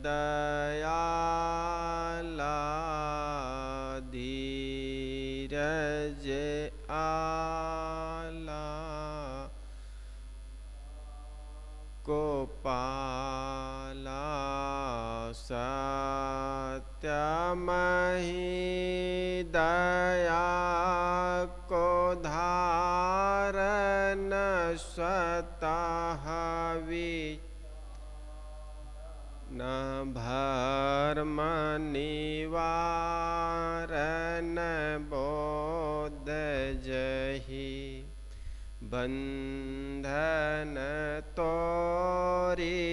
दयाला धीरज आला को पाला सत्यमहि दया को धारण स्वतः न भर्म निवारण बोध जहि बंधन तोरी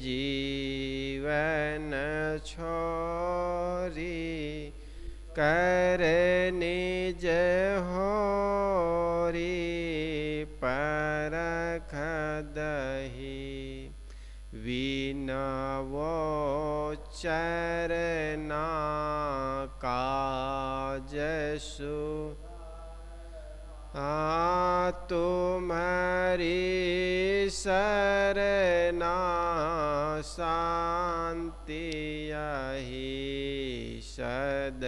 जीवन छोरी कर निज होरी परख दही विनवो चरना काज सु तुम्हारी सरना शांति यही सद्गुरुदेवा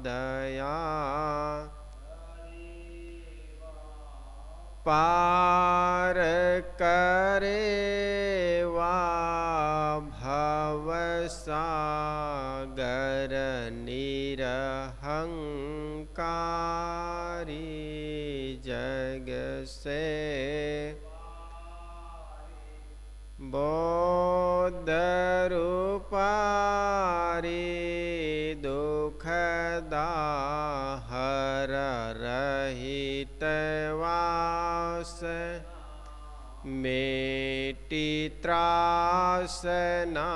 दया पार करेवा भव सागर निरहंकारी जग से बोध रूपारी दुख दाहर रहित वास मेटी त्रास ना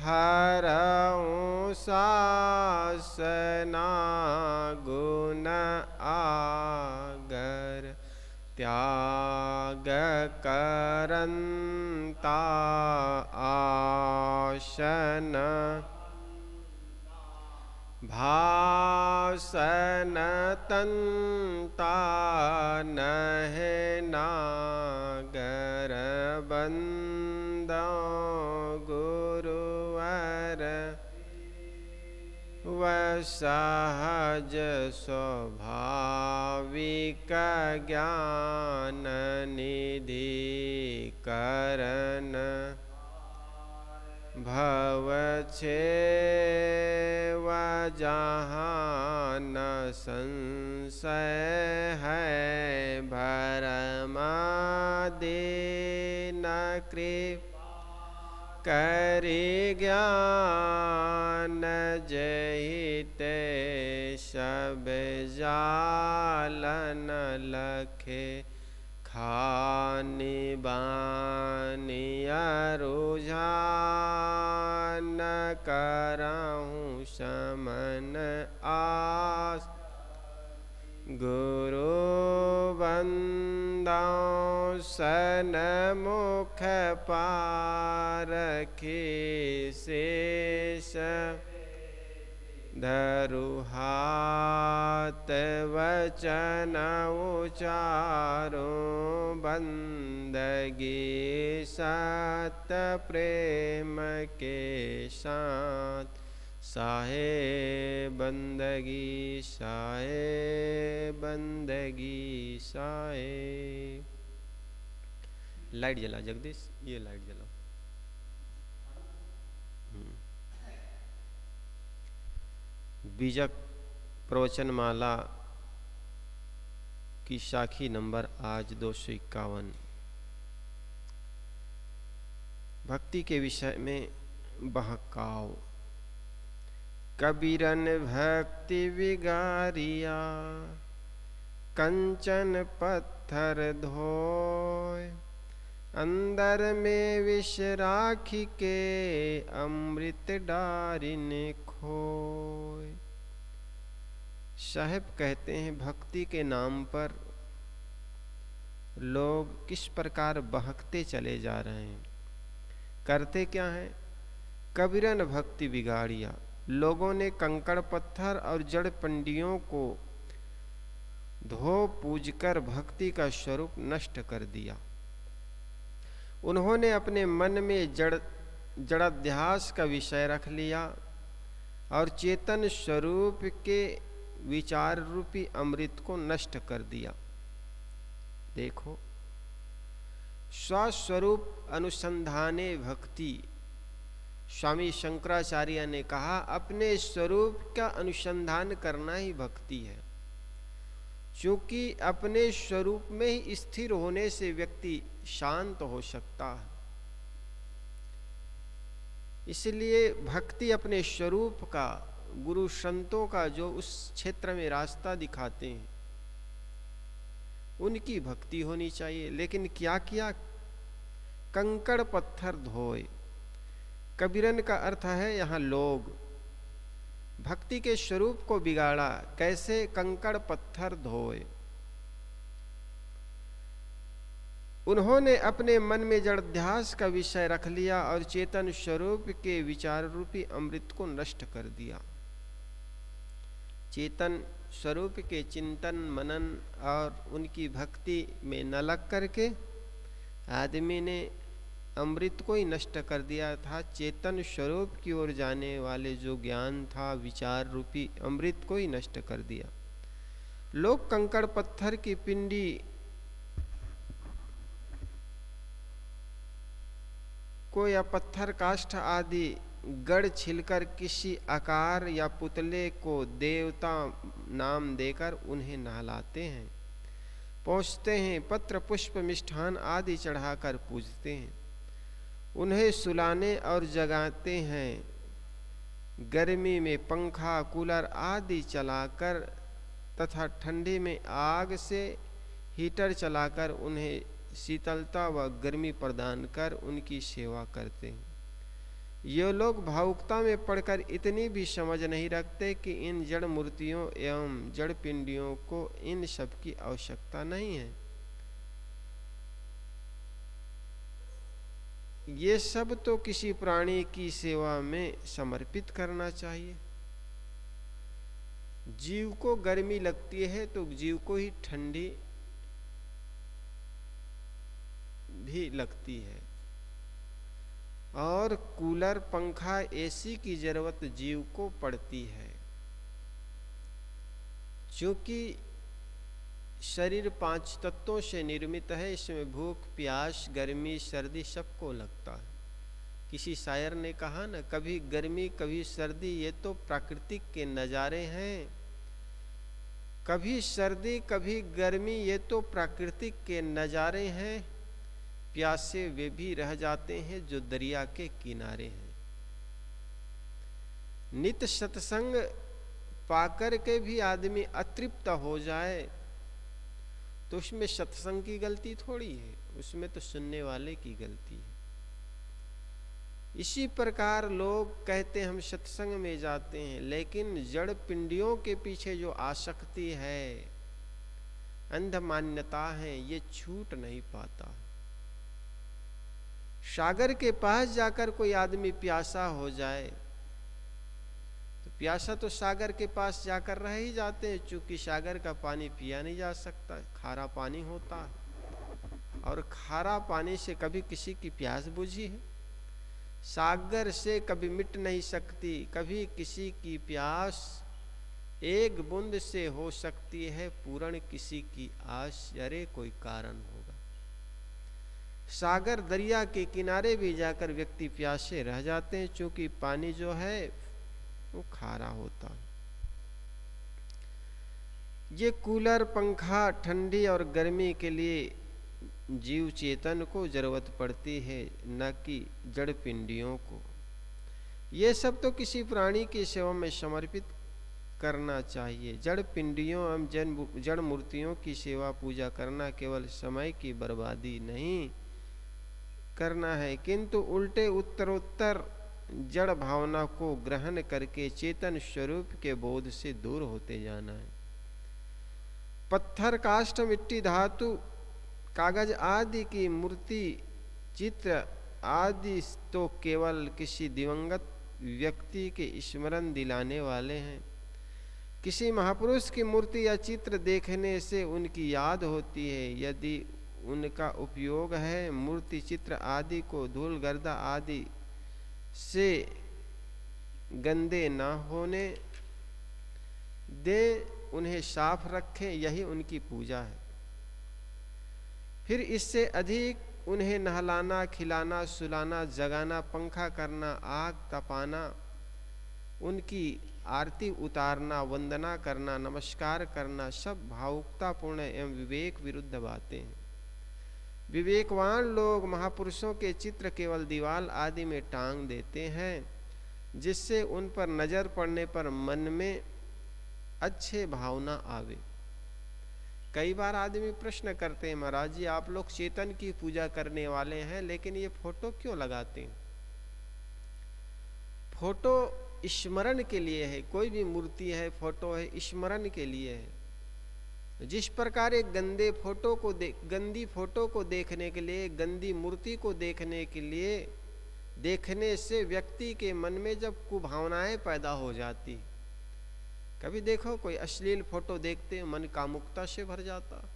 हरऊं सासना गुण आगर त्याग करंता आसन भासन तंता नहे नागर बंदो गुरुवर वसहज स्वाभाविक ज्ञान निधि करन भव छेव जहाँ न संशय है भरमादि न कृप करि ज्ञान जहिते सब जालन लखे खानि बानि रुझान करहूँ समन आस गुरु बंदौ सन्मुख पारखी शेष धरु हाथ वचन उचारो बंदगी सत प्रेम के साथ साहे बंदगी साहे। लाइट जला जगदीश, ये लाइट जलाओ। बीजक प्रवचनमाला की साखी नंबर आज 251। भक्ति के विषय में बहकाव। कबीरन भक्ति विगारिया कंचन पत्थर धोय अंदर में विष राखी के अमृत डारिन खोय। साहब कहते हैं भक्ति के नाम पर लोग किस प्रकार बहकते चले जा रहे हैं। करते क्या हैं? कबीरन भक्ति बिगाड़िया। लोगों ने कंकड़ पत्थर और जड़ पंडियों को धो पूजकर भक्ति का स्वरूप नष्ट कर दिया। उन्होंने अपने मन में जड़ाध्यास का विषय रख लिया और चेतन स्वरूप के विचार रूपी अमृत को नष्ट कर दिया। देखो, स्वस्वरूप अनुसंधाने भक्ति, स्वामी शंकराचार्य ने कहा अपने स्वरूप का अनुसंधान करना ही भक्ति है। क्योंकि अपने स्वरूप में ही स्थिर होने से व्यक्ति शांत हो सकता है। इसलिए भक्ति अपने स्वरूप का, गुरु संतों का जो उस क्षेत्र में रास्ता दिखाते हैं उनकी भक्ति होनी चाहिए। लेकिन क्या किया? कंकड़ पत्थर धोए। कबीरन का अर्थ है यहाँ लोग। भक्ति के स्वरूप को बिगाड़ा। कैसे? कंकड़ पत्थर धोए। उन्होंने अपने मन में जड़ध्यास का विषय रख लिया और चेतन स्वरूप के विचार रूपी अमृत को नष्ट कर दिया। चेतन स्वरूप के चिंतन मनन और उनकी भक्ति में न लग करके आदमी ने अमृत को ही नष्ट कर दिया था। चेतन स्वरूप की ओर जाने वाले जो ज्ञान था, विचार रूपी अमृत को ही नष्ट कर दिया। लोग कंकड़ पत्थर की पिंडी को या पत्थर काष्ठ आदि गढ़ छिलकर किसी आकार या पुतले को देवता नाम देकर उन्हें नहलाते हैं, पहुँचते हैं, पत्र पुष्प मिष्ठान आदि चढ़ाकर पूजते हैं, उन्हें सुलाने और जगाते हैं, गर्मी में पंखा कूलर आदि चलाकर तथा ठंडी में आग से हीटर चलाकर उन्हें शीतलता व गर्मी प्रदान कर उनकी सेवा करते हैं। ये लोग भावुकता में पड़कर इतनी भी समझ नहीं रखते कि इन जड़ मूर्तियों एवं जड़ पिंडियों को इन सब की आवश्यकता नहीं है। ये सब तो किसी प्राणी की सेवा में समर्पित करना चाहिए। जीव को गर्मी लगती है तो जीव को ही ठंडी भी लगती है और कूलर पंखा एसी की जरूरत जीव को पड़ती है। क्योंकि शरीर 5 तत्वों से निर्मित है, इसमें भूख प्यास गर्मी सर्दी सबको लगता है। किसी शायर ने कहा ना, कभी गर्मी कभी सर्दी ये तो प्राकृतिक के नज़ारे हैं। कभी सर्दी कभी गर्मी ये तो प्राकृतिक के नज़ारे हैं। प्यासे वे भी रह जाते हैं जो दरिया के किनारे हैं। नित सत्संग पाकर के भी आदमी अतृप्त हो जाए तो उसमें सत्संग की गलती थोड़ी है, उसमें तो सुनने वाले की गलती है। इसी प्रकार लोग कहते हम सत्संग में जाते हैं, लेकिन जड़ पिंडियों के पीछे जो आसक्ति है, अंध मान्यता है, ये छूट नहीं पाता। सागर के पास जाकर कोई आदमी प्यासा हो जाए तो प्यासा तो सागर के पास जाकर रह ही जाते हैं, चूंकि सागर का पानी पिया नहीं जा सकता, खारा पानी होता है और खारा पानी से कभी किसी की प्यास बुझी है? सागर से कभी मिट नहीं सकती। कभी किसी की प्यास एक बूंद से हो सकती है, पूर्ण किसी की आस अरे कोई कारण होगा। सागर दरिया के किनारे भी जाकर व्यक्ति प्यासे रह जाते हैं, क्योंकि पानी जो है वो खारा होता है। ये कूलर पंखा ठंडी और गर्मी के लिए जीव चेतन को जरूरत पड़ती है, न कि जड़ पिंडियों को। ये सब तो किसी प्राणी की सेवा में समर्पित करना चाहिए। जड़ पिंडियों एवं जड़ मूर्तियों की सेवा पूजा करना केवल समय की बर्बादी नहीं करना है, किंतु उल्टे उत्तरोत्तर जड़ भावना को ग्रहण करके चेतन स्वरूप के बोध से दूर होते जाना है। पत्थर काष्ठ मिट्टी धातु कागज आदि की मूर्ति चित्र आदि तो केवल किसी दिवंगत व्यक्ति के स्मरण दिलाने वाले हैं। किसी महापुरुष की मूर्ति या चित्र देखने से उनकी याद होती है। यदि उनका उपयोग है। मूर्ति चित्र आदि को धूल गर्दा आदि से गंदे न होने दे, उन्हें साफ रखें, यही उनकी पूजा है। फिर इससे अधिक उन्हें नहलाना, खिलाना, सुलाना, जगाना, पंखा करना, आग तपाना, उनकी आरती उतारना, वंदना करना, नमस्कार करना, सब भावुकतापूर्ण एवं विवेक विरुद्ध बातें हैं। विवेकवान लोग महापुरुषों के चित्र केवल दीवाल आदि में टांग देते हैं, जिससे उन पर नजर पड़ने पर मन में अच्छे भावना आवे। कई बार आदमी प्रश्न करते हैं, महाराज जी आप लोग चेतन की पूजा करने वाले हैं, लेकिन ये फोटो क्यों लगाते हैं? फोटो स्मरण के लिए है। कोई भी मूर्ति है, फोटो है, स्मरण के लिए है। जिस प्रकार एक गंदी फोटो को देखने के लिए, गंदी मूर्ति को देखने के लिए, देखने से व्यक्ति के मन में जब कुभावनाएं पैदा हो जाती। कभी देखो कोई अश्लील फोटो देखते हो, मन कामुकता से भर जाता।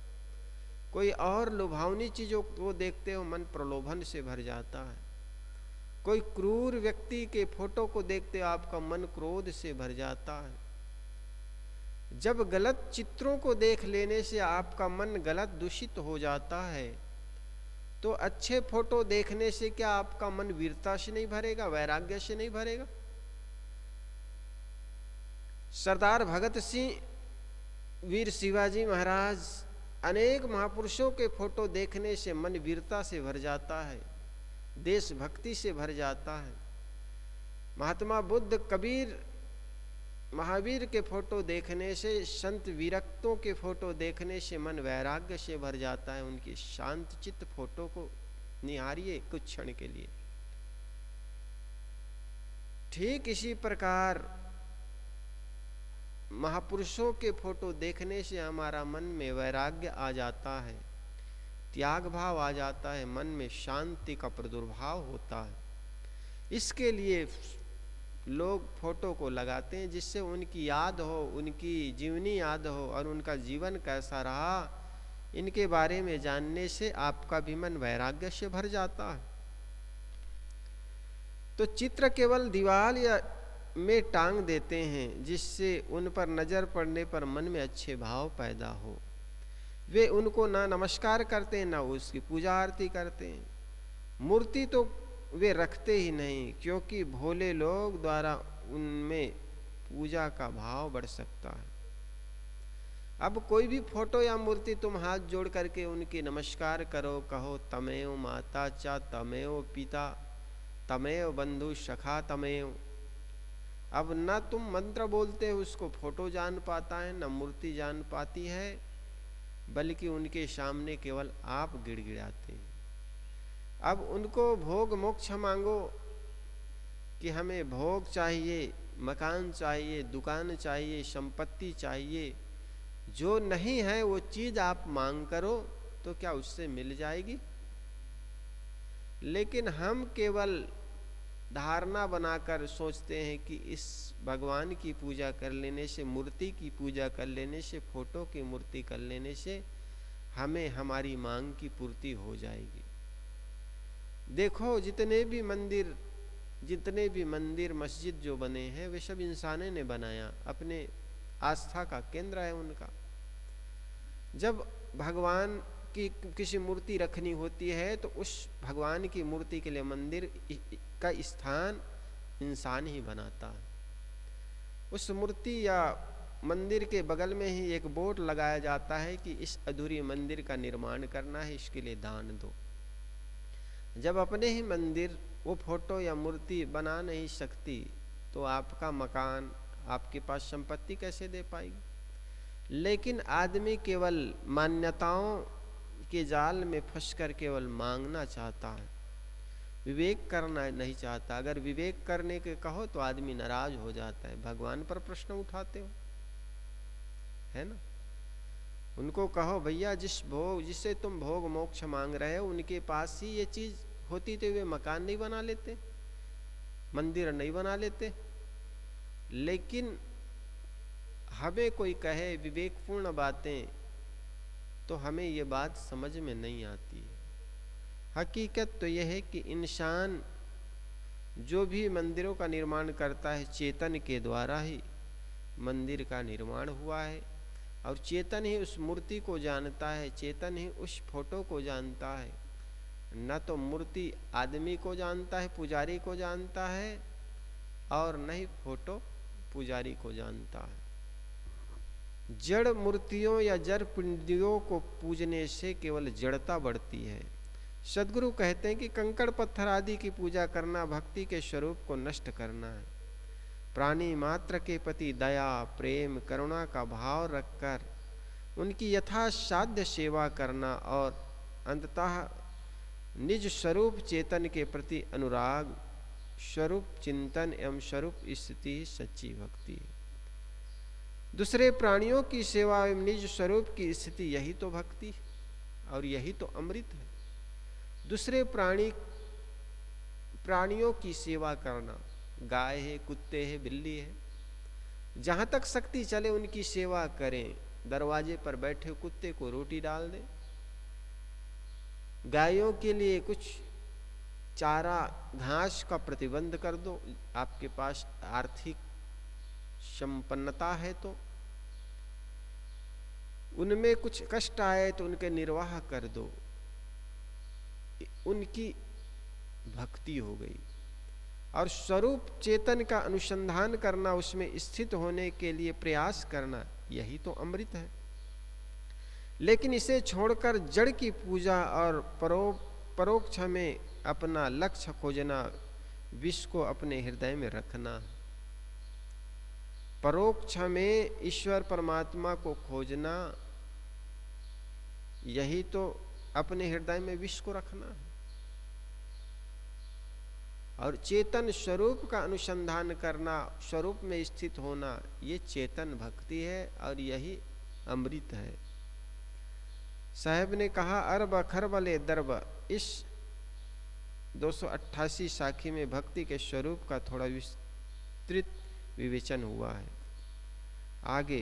कोई और लुभावनी चीजों को देखते हो, मन प्रलोभन से भर जाता है। कोई क्रूर व्यक्ति के फोटो को देखते हो, आपका मन क्रोध से भर जाता है। जब गलत चित्रों को देख लेने से आपका मन गलत दूषित हो जाता है, तो अच्छे फोटो देखने से क्या आपका मन वीरता से नहीं भरेगा, वैराग्य से नहीं भरेगा? सरदार भगत सिंह, वीर शिवाजी महाराज, अनेक महापुरुषों के फोटो देखने से मन वीरता से भर जाता है, देशभक्ति से भर जाता है। महात्मा बुद्ध, कबीर, महावीर के फोटो देखने से, संत विरक्तों के फोटो देखने से मन वैराग्य से भर जाता है। उनकी शांत चित्त फोटो को निहारिए कुछ क्षण के लिए। ठीक इसी प्रकार महापुरुषों के फोटो देखने से हमारा मन में वैराग्य आ जाता है, त्याग भाव आ जाता है, मन में शांति का प्रादुर्भाव होता है। इसके लिए लोग फोटो को लगाते हैं, जिससे उनकी याद हो, उनकी जीवनी याद हो और उनका जीवन कैसा रहा, इनके बारे में जानने से आपका भी मन वैराग्य से भर जाता है। तो चित्र केवल दीवार या में टांग देते हैं, जिससे उन पर नजर पड़ने पर मन में अच्छे भाव पैदा हो। वे उनको ना नमस्कार करते हैं, ना उसकी पूजा आरती करते हैं। मूर्ति तो वे रखते ही नहीं, क्योंकि भोले लोग द्वारा उनमें पूजा का भाव बढ़ सकता है। अब कोई भी फोटो या मूर्ति तुम हाथ जोड़ करके उनकी नमस्कार करो, कहो तमेव माता च तमेव पिता तमेव बंधु सखा तमेव। अब ना तुम मंत्र बोलते हो, उसको फोटो जान पाता है, ना मूर्ति जान पाती है, बल्कि उनके सामने केवल आप गिड़गिड़ाते हैं। अब उनको भोग मोक्ष मांगो कि हमें भोग चाहिए, मकान चाहिए, दुकान चाहिए, संपत्ति चाहिए, जो नहीं है वो चीज आप मांग करो, तो क्या उससे मिल जाएगी? लेकिन हम केवल धारणा बनाकर सोचते हैं कि इस भगवान की पूजा कर लेने से, मूर्ति की पूजा कर लेने से, फोटो की मूर्ति कर लेने से हमें हमारी मांग की पूर्ति हो जाएगी। देखो जितने भी मंदिर मस्जिद जो बने हैं, वे सब इंसाने ने बनाया, अपने आस्था का केंद्र है उनका। जब भगवान की किसी मूर्ति रखनी होती है, तो उस भगवान की मूर्ति के लिए मंदिर का स्थान इंसान ही बनाता है। उस मूर्ति या मंदिर के बगल में ही एक बोर्ड लगाया जाता है कि इस अधूरी मंदिर का निर्माण करना है, इसके लिए दान दो। जब अपने ही मंदिर वो फोटो या मूर्ति बना नहीं सकती, तो आपका मकान, आपके पास संपत्ति कैसे दे पाएगी? लेकिन आदमी केवल मान्यताओं के जाल में फंसकर केवल मांगना चाहता है, विवेक करना नहीं चाहता। अगर विवेक करने के कहो तो आदमी नाराज हो जाता है, भगवान पर प्रश्न उठाते हो, है ना? उनको कहो भैया जिससे तुम भोग मोक्ष मांग रहे हो, उनके पास ही ये चीज होती तो वे मकान नहीं बना लेते, मंदिर नहीं बना लेते। लेकिन हमें कोई कहे विवेकपूर्ण बातें, तो हमें ये बात समझ में नहीं आती है। हकीकत तो यह है कि इंसान जो भी मंदिरों का निर्माण करता है, चेतन के द्वारा ही मंदिर का निर्माण हुआ है, और चेतन ही उस मूर्ति को जानता है, चेतन ही उस फोटो को जानता है। न तो मूर्ति आदमी को जानता है, पुजारी को जानता है, और न ही फोटो पुजारी को जानता है। जड़ मूर्तियों या जड़ पिंडियों को पूजने से केवल जड़ता बढ़ती है। सद्गुरु कहते हैं कि कंकड़ पत्थर आदि की पूजा करना भक्ति के स्वरूप को नष्ट करना है। प्राणी मात्र के प्रति दया, प्रेम, करुणा का भाव रखकर उनकी यथासाध्य सेवा करना और अंततः निज स्वरूप चेतन के प्रति अनुराग, स्वरूप चिंतन एवं स्वरूप स्थिति ही सच्ची भक्ति है। दूसरे प्राणियों की सेवा एवं निज स्वरूप की स्थिति, यही तो भक्ति और यही तो अमृत है। दूसरे प्राणियों की सेवा करना, गाय है, कुत्ते है, बिल्ली है, जहां तक शक्ति चले उनकी सेवा करें। दरवाजे पर बैठे कुत्ते को रोटी डाल दें, गायों के लिए कुछ चारा घास का प्रतिबंध कर दो, आपके पास आर्थिक संपन्नता है तो। उनमें कुछ कष्ट आए तो उनके निर्वाह कर दो, उनकी भक्ति हो गई। और स्वरूप चेतन का अनुसंधान करना, उसमें स्थित होने के लिए प्रयास करना, यही तो अमृत है। लेकिन इसे छोड़कर जड़ की पूजा और परोक्ष में अपना लक्ष्य खोजना, विष को अपने हृदय में रखना। परोक्ष में ईश्वर परमात्मा को खोजना, यही तो अपने हृदय में विष को रखना है। और चेतन स्वरूप का अनुसंधान करना, स्वरूप में स्थित होना, ये चेतन भक्ति है और यही अमृत है। साहब ने कहा अरब खरब ले दरब। इस 288 साखी में भक्ति के स्वरूप का थोड़ा विस्तृत विवेचन हुआ है। आगे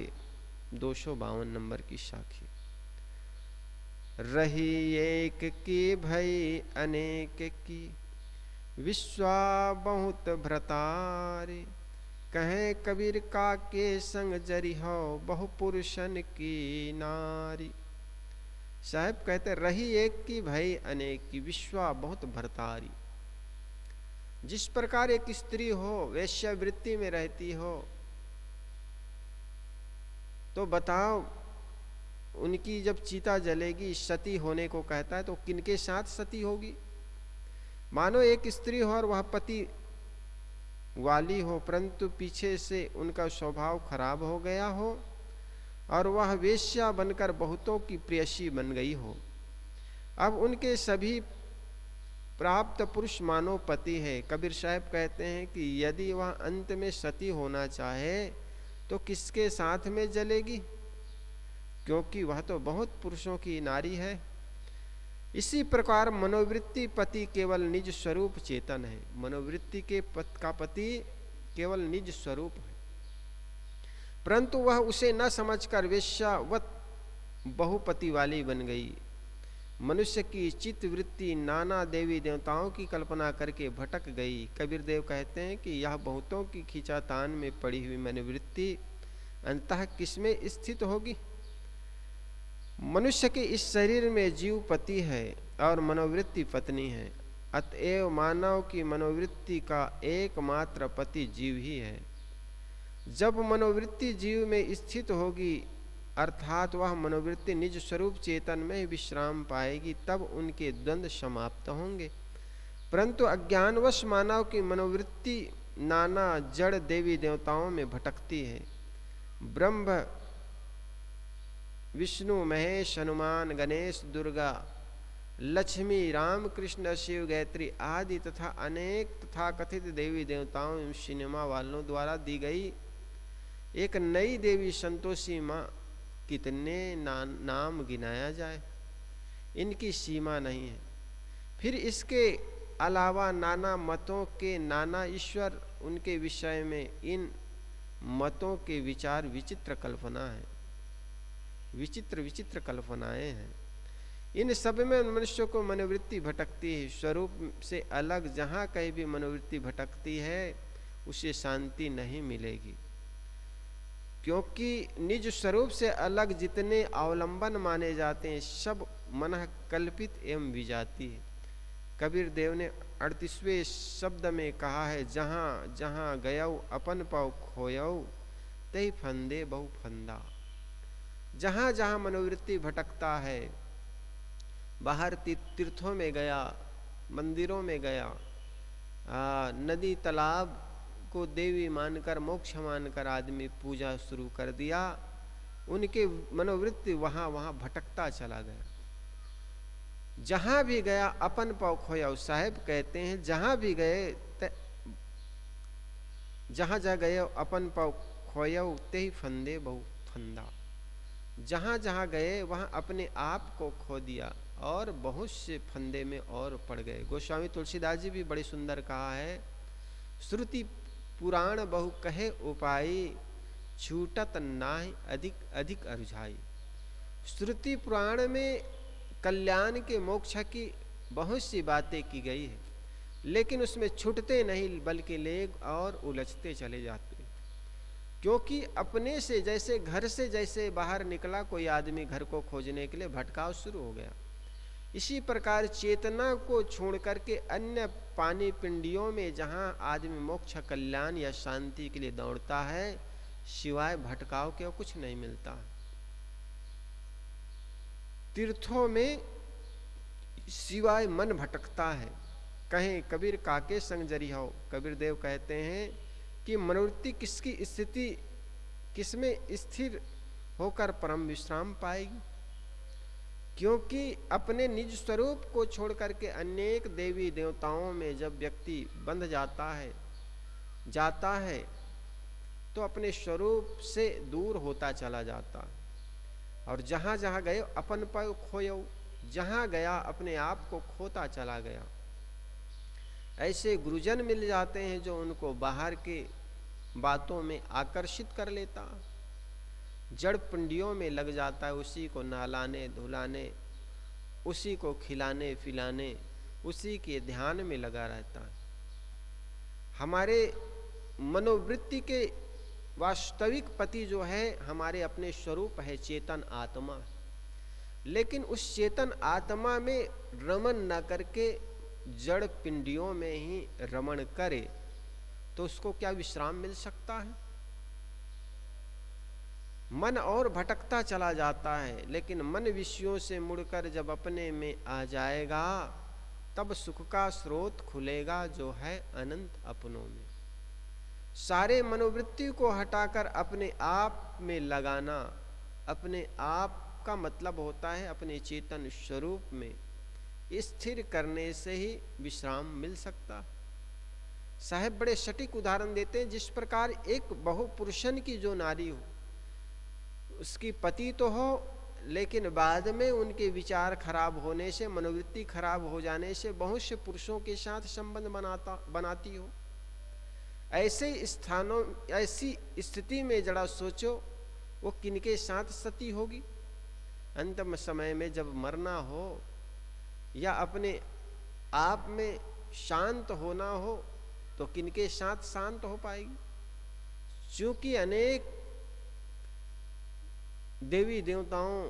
252 नंबर की साखी। रही एक की भई अनेक की, विश्वा बहुत भ्रतारे, कहे कबीर का के संग जरी हो, बहु पुरुषन की नारी। साहब कहते रही एक की भई अनेक की, विश्वा बहुत भ्रतारी। जिस प्रकार एक स्त्री हो, वेश्यावृत्ति में रहती हो, तो बताओ उनकी जब चिता जलेगी, सती होने को कहता है, तो किनके साथ सती होगी? मानो एक स्त्री हो और वह पति वाली हो, परंतु पीछे से उनका स्वभाव खराब हो गया हो और वह वेश्या बनकर बहुतों की प्रेयसी बन गई हो। अब उनके सभी प्राप्त पुरुष मानो पति है। कबीर साहब कहते हैं कि यदि वह अंत में सती होना चाहे तो किसके साथ में जलेगी, क्योंकि वह तो बहुत पुरुषों की नारी है। इसी प्रकार मनोवृत्ति पति केवल निज स्वरूप चेतन है। मनोवृत्ति के का पति केवल निज स्वरूप है, परंतु वह उसे न समझकर वेश्यावत बहुपति वाली बन गई। मनुष्य की चित्त वृत्ति नाना देवी देवताओं की कल्पना करके भटक गई। कबीर देव कहते हैं कि यह बहुतों की खींचातान में पड़ी हुई मनोवृत्ति अंततः किसमें स्थित होगी? मनुष्य के इस शरीर में जीव पति है और मनोवृत्ति पत्नी है। अतएव मानव की मनोवृत्ति का एकमात्र पति जीव ही है। जब मनोवृत्ति जीव में स्थित होगी, अर्थात वह मनोवृत्ति निज स्वरूप चेतन में विश्राम पाएगी, तब उनके द्वंद्व समाप्त होंगे। परंतु अज्ञानवश मानव की मनोवृत्ति नाना जड़ देवी देवताओं में भटकती है। ब्रह्म, विष्णु, महेश, हनुमान, गणेश, दुर्गा, लक्ष्मी, राम, कृष्ण, शिव, गायत्री आदि तथा अनेक तथाकथित देवी देवताओं एवं सिनेमा वालों द्वारा दी गई एक नई देवी संतोषी माँ, कितने नाम गिनाया जाए, इनकी सीमा नहीं है। फिर इसके अलावा नाना मतों के नाना ईश्वर, उनके विषय में इन मतों के विचार विचित्र कल्पना है। विचित्र विचित्र कल्पनाएं हैं। इन सब में मनुष्य को मनोवृत्ति भटकती है। स्वरूप से अलग जहाँ कहीं भी मनोवृत्ति भटकती है उसे शांति नहीं मिलेगी, क्योंकि निज स्वरूप से अलग जितने अवलंबन माने जाते हैं सब मन कल्पित एवं विजाती है। कबीर देव ने 38वें शब्द में कहा है, जहाँ जहाँ गयऊ अपन पाऊ खोयऊ तही फंदे बहु फंदा। जहाँ जहाँ मनोवृत्ति भटकता है, बाहर तीर्थों में गया, मंदिरों में गया, नदी तालाब को देवी मानकर मोक्ष मानकर आदमी पूजा शुरू कर दिया, उनके मनोवृत्ति वहाँ वहाँ भटकता चला गया। जहाँ भी गया अपन पाव खोया। साहेब कहते हैं जहाँ भी गए जहाँ जहाँ गए अपन पाव खोया ते ही फंदे बहु फंदा। जहाँ जहाँ गए वहाँ अपने आप को खो दिया और बहुत से फंदे में और पड़ गए। गोस्वामी तुलसीदास जी भी बड़ी सुंदर कहा है, श्रुति पुराण बहु कहे उपाई छूटत नाहि अधिक अधिक अरुझाई। श्रुति पुराण में कल्याण के मोक्ष की बहुत सी बातें की गई है, लेकिन उसमें छूटते नहीं बल्कि लेग और उलझते चले जाते। क्योंकि अपने से जैसे घर से जैसे बाहर निकला कोई आदमी घर को खोजने के लिए, भटकाव शुरू हो गया। इसी प्रकार चेतना को छोड़ करके अन्य पानी पिंडियों में जहाँ आदमी मोक्ष कल्याण या शांति के लिए दौड़ता है, सिवाय भटकाव के कुछ नहीं मिलता। तीर्थों में सिवाय मन भटकता है। कहें कबीर काके संग जरी हो। कबीर देव कहते हैं कि मनोवृत्ति किसकी स्थिति किसमें स्थिर होकर परम विश्राम पाएगी, क्योंकि अपने निज स्वरूप को छोड़ करके अनेक देवी देवताओं में जब व्यक्ति बंध जाता है तो अपने स्वरूप से दूर होता चला जाता। और जहाँ जहाँ गए अपन पर खोयो, जहाँ गया अपने आप को खोता चला गया। ऐसे गुरुजन मिल जाते हैं जो उनको बाहर के बातों में आकर्षित कर लेता, जड़ पिंडियों में लग जाता है, उसी को नहलाने धुलाने, उसी को खिलाने पिलाने, उसी के ध्यान में लगा रहता है। हमारे मनोवृत्ति के वास्तविक पति जो है हमारे अपने स्वरूप है, चेतन आत्मा। लेकिन उस चेतन आत्मा में रमन न करके जड़ पिंडियों में ही रमण करे तो उसको क्या विश्राम मिल सकता है? मन और भटकता चला जाता है, लेकिन मन विषयों से मुड़कर जब अपने में आ जाएगा तब सुख का स्रोत खुलेगा जो है अनंत अपनों में। सारे मनोवृत्ति को हटाकर अपने आप में लगाना, अपने आप का मतलब होता है अपने चेतन स्वरूप में स्थिर करने से ही विश्राम मिल सकता। साहब बड़े सटीक उदाहरण देते हैं, जिस प्रकार एक बहुपुरुषन की जो नारी हो, उसकी पति तो हो लेकिन बाद में उनके विचार खराब होने से, मनोवृत्ति खराब हो जाने से बहुत से पुरुषों के साथ संबंध बनाती हो। ऐसे स्थानों, ऐसी स्थिति में जरा सोचो वो किनके साथ सती होगी। अंतिम समय में जब मरना हो या अपने आप में शांत होना हो तो किनके साथ शांत हो पाएगी? क्योंकि अनेक देवी देवताओं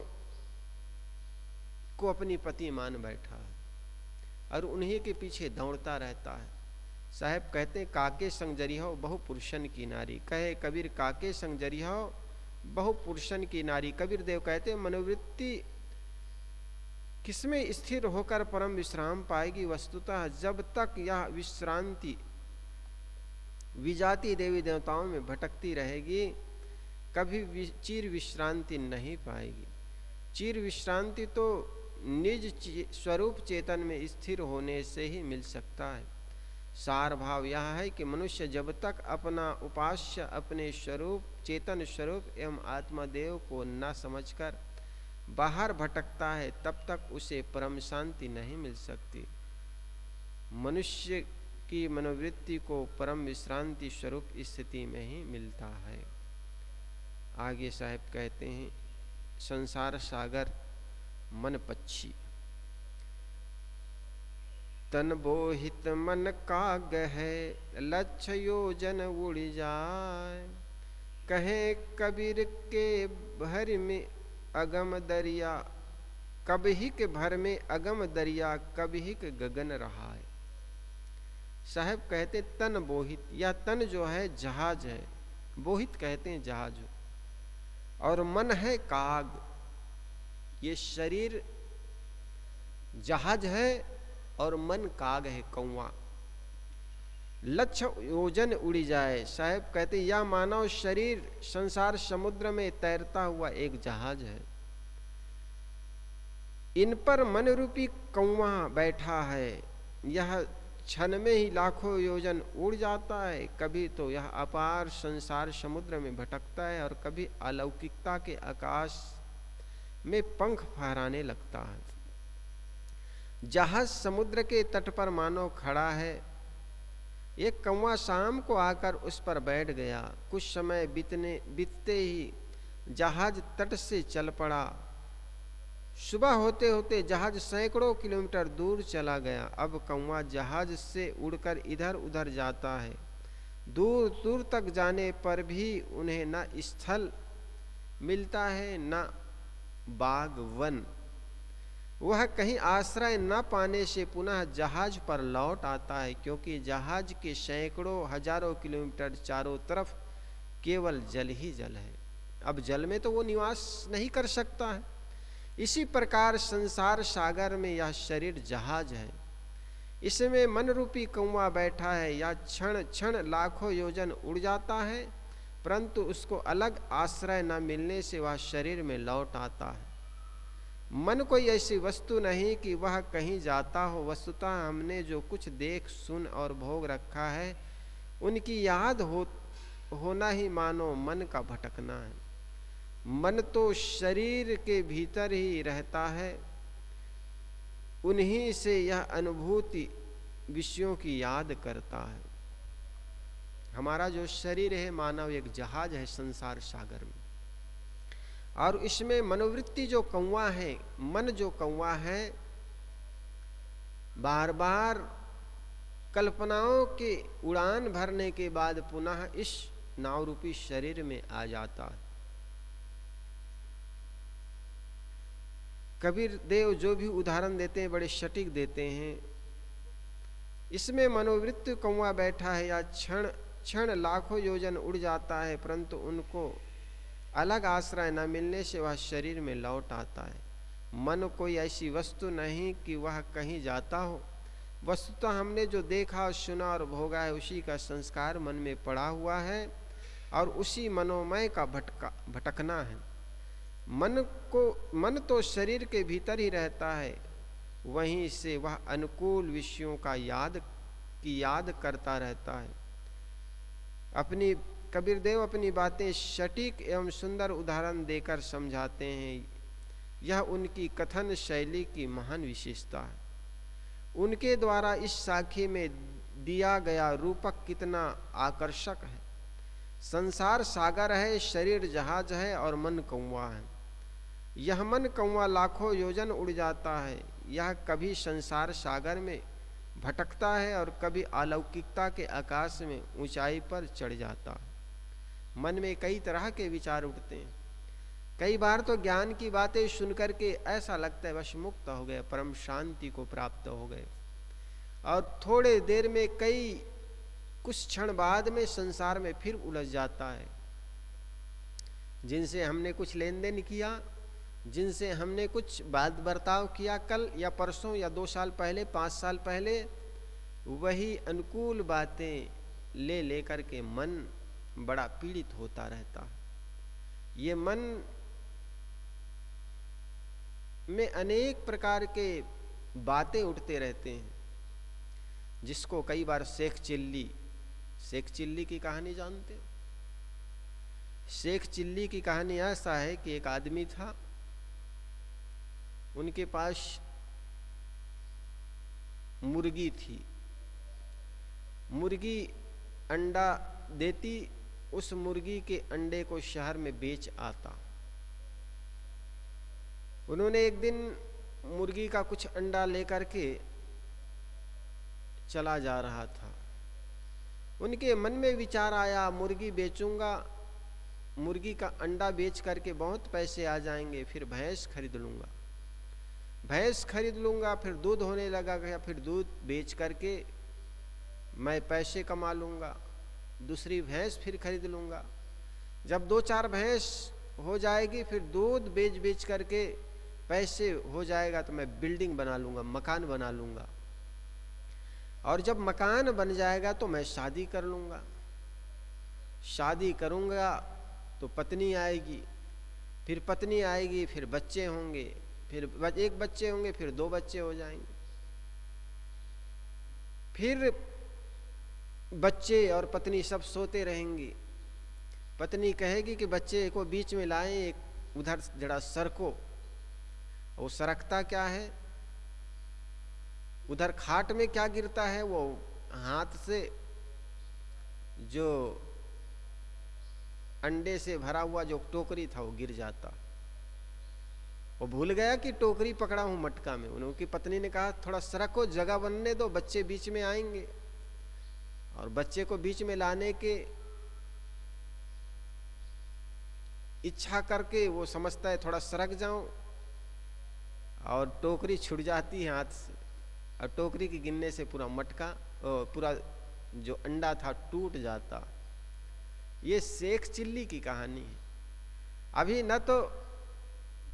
को अपनी पति मान बैठा है और उन्हीं के पीछे दौड़ता रहता है। साहब कहते हैं काके संग जरी हो बहु पुरुषन की नारी। कहे कबीर काके संग जरी हो बहु पुरुषन की नारी। कबीर देव कहते हैं मनोवृत्ति किसमें स्थिर होकर परम विश्राम पाएगी? वस्तुतः जब तक यह विश्रांति विजाति देवी देवताओं में भटकती रहेगी कभी चिर विश्रांति नहीं पाएगी। चिर विश्रांति तो निज स्वरूप चेतन में स्थिर होने से ही मिल सकता है। सार भाव यह है कि मनुष्य जब तक अपना उपास्य अपने स्वरूप चेतन स्वरूप एवं आत्मदेव को न समझकर बाहर भटकता है तब तक उसे परम शांति नहीं मिल सकती। मनुष्य की मनोवृत्ति को परम विश्रांति स्वरूप स्थिति में ही मिलता है। आगे साहब कहते हैं संसार सागर मन पक्षी। तन बोहित मन काग है, लक्ष्य योजन उड़ जाए। कहे कबीर के भर में अगम दरिया, कभी के भर में अगम दरिया, कभी के गगन रहा है। साहब कहते तन बोहित, या तन जो है जहाज है, बोहित कहते हैं जहाज, और मन है काग। ये शरीर जहाज है और मन काग है, कौवा। लक्ष्य योजन उड़ी जाए। साहब कहते यह मानव शरीर संसार समुद्र में तैरता हुआ एक जहाज है। इन पर मन रूपी कौवा बैठा है। यह क्षण में ही लाखों योजन उड़ जाता है। कभी तो यह अपार संसार समुद्र में भटकता है और कभी अलौकिकता के आकाश में पंख फहराने लगता है। जहाज समुद्र के तट पर मानो खड़ा है। एक कौवा शाम को आकर उस पर बैठ गया। कुछ समय बीतते ही जहाज तट से चल पड़ा। सुबह होते होते जहाज सैकड़ों किलोमीटर दूर चला गया। अब कौवा जहाज से उड़कर इधर उधर जाता है। दूर दूर तक जाने पर भी उन्हें न स्थल मिलता है न बाग वन। वह कहीं आश्रय न पाने से पुनः जहाज पर लौट आता है, क्योंकि जहाज के सैकड़ों हजारों किलोमीटर चारों तरफ केवल जल ही जल है। अब जल में तो वो निवास नहीं कर सकता है। इसी प्रकार संसार सागर में यह शरीर जहाज है। इसमें मन रूपी कौवा बैठा है। या क्षण क्षण लाखों योजन उड़ जाता है, परंतु उसको अलग आश्रय न मिलने से वह शरीर में लौट आता है। मन कोई ऐसी वस्तु नहीं कि वह कहीं जाता हो। वस्तुतः हमने जो कुछ देख सुन और भोग रखा है, उनकी याद होना ही मानो मन का भटकना है। मन तो शरीर के भीतर ही रहता है। उन्हीं से यह अनुभूति विषयों की याद करता है। हमारा जो शरीर है मानव एक जहाज है संसार सागर में, और इसमें मनोवृत्ति जो कौवा है, मन जो कौवा है, बार बार कल्पनाओं के उड़ान भरने के बाद पुनः इस नाव रूपी शरीर में आ जाता है। कबीर देव जो भी उदाहरण देते हैं बड़े सटीक देते हैं। इसमें मनोवृत्ति कौवा बैठा है। या क्षण क्षण लाखों योजन उड़ जाता है, परंतु उनको अलग आश्रय न मिलने से वह शरीर में लौट आता है। मन कोई ऐसी वस्तु नहीं कि वह कहीं जाता हो। वस्तुतः हमने जो देखा सुना और भोगा है, उसी का संस्कार मन में पड़ा हुआ है और उसी मनोमय का भटकना है। मन तो शरीर के भीतर ही रहता है। वहीं से वह अनुकूल विषयों का याद करता रहता है। कबीर देव अपनी बातें सटीक एवं सुंदर उदाहरण देकर समझाते हैं। यह उनकी कथन शैली की महान विशेषता है। उनके द्वारा इस साखी में दिया गया रूपक कितना आकर्षक है। संसार सागर है, शरीर जहाज है और मन कौवा है। यह मन कौवा लाखों योजन उड़ जाता है। यह कभी संसार सागर में भटकता है और कभी अलौकिकता के आकाश में ऊंचाई पर चढ़ जाता है। मन में कई तरह के विचार उठते हैं। कई बार तो ज्ञान की बातें सुनकर के ऐसा लगता है बस मुक्त हो गए, परम शांति को प्राप्त हो गए, और थोड़े देर में कुछ क्षण बाद में संसार में फिर उलझ जाता है। जिनसे हमने कुछ लेन देन किया, जिनसे हमने कुछ बात बर्ताव किया कल या परसों या 2 साल पहले 5 साल पहले, वही अनुकूल बातें ले करके मन बड़ा पीड़ित होता रहता है। ये मन में अनेक प्रकार के बातें उठते रहते हैं, जिसको कई बार शेख चिल्ली की कहानी जानते हो? शेख चिल्ली की कहानी ऐसा है कि एक आदमी था, उनके पास मुर्गी थी। मुर्गी अंडा देती, उस मुर्गी के अंडे को शहर में बेच आता। उन्होंने एक दिन मुर्गी का कुछ अंडा लेकर के चला जा रहा था। उनके मन में विचार आया, मुर्गी बेचूंगा, मुर्गी का अंडा बेच करके बहुत पैसे आ जाएंगे, फिर भैंस खरीद लूँगा, भैंस खरीद लूँगा, फिर दूध होने लगा गया, फिर दूध बेच करके मैं पैसे कमा लूँगा, दूसरी भैंस फिर खरीद लूँगा, जब 2-4 भैंस हो जाएगी फिर दूध बेच बेच करके पैसे हो जाएगा तो मैं बिल्डिंग बना लूँगा, मकान बना लूँगा, और जब मकान बन जाएगा तो मैं शादी कर लूँगा, शादी करूँगा तो पत्नी आएगी, फिर पत्नी आएगी, फिर बच्चे होंगे, फिर एक बच्चे होंगे, फिर 2 बच्चे हो जाएंगे, फिर बच्चे और पत्नी सब सोते रहेंगी। पत्नी कहेगी कि बच्चे को बीच में लाएं, एक उधर जरा सरको, वो सरकता क्या है, उधर खाट में क्या गिरता है, वो हाथ से जो अंडे से भरा हुआ जो टोकरी था वो गिर जाता। वो भूल गया कि टोकरी पकड़ा हूं मटका में। उनकी पत्नी ने कहा थोड़ा सरको, जगह बनने दो, बच्चे बीच में आएंगे, और बच्चे को बीच में लाने के इच्छा करके वो समझता है थोड़ा सरक जाऊं, और टोकरी छूट जाती है हाथ से, और टोकरी के गिरने से पूरा मटका, पूरा जो अंडा था टूट जाता। ये शेख चिल्ली की कहानी है। अभी न तो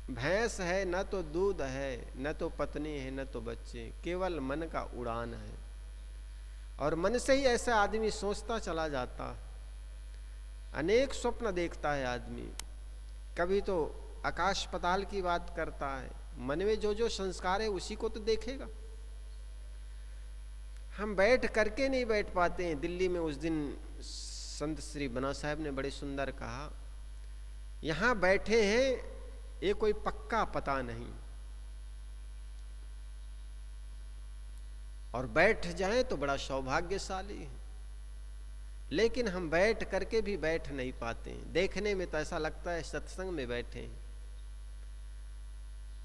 भैंस है, न तो दूध है, न तो पत्नी है, न तो बच्चे, केवल मन का उड़ान है, और मन से ही ऐसा आदमी सोचता चला जाता। अनेक स्वप्न देखता है आदमी, कभी तो आकाश पाताल की बात करता है, मन में जो जो संस्कार है उसी को तो देखेगा। हम बैठ करके नहीं बैठ पाते हैं। दिल्ली में उस दिन संत श्री बना साहब ने बड़े सुंदर कहा, यहां बैठे हैं ये कोई पक्का पता नहीं, और बैठ जाएं तो बड़ा सौभाग्यशाली है, लेकिन हम बैठ करके भी बैठ नहीं पाते हैं। देखने में तो ऐसा लगता है सत्संग में बैठे हैं,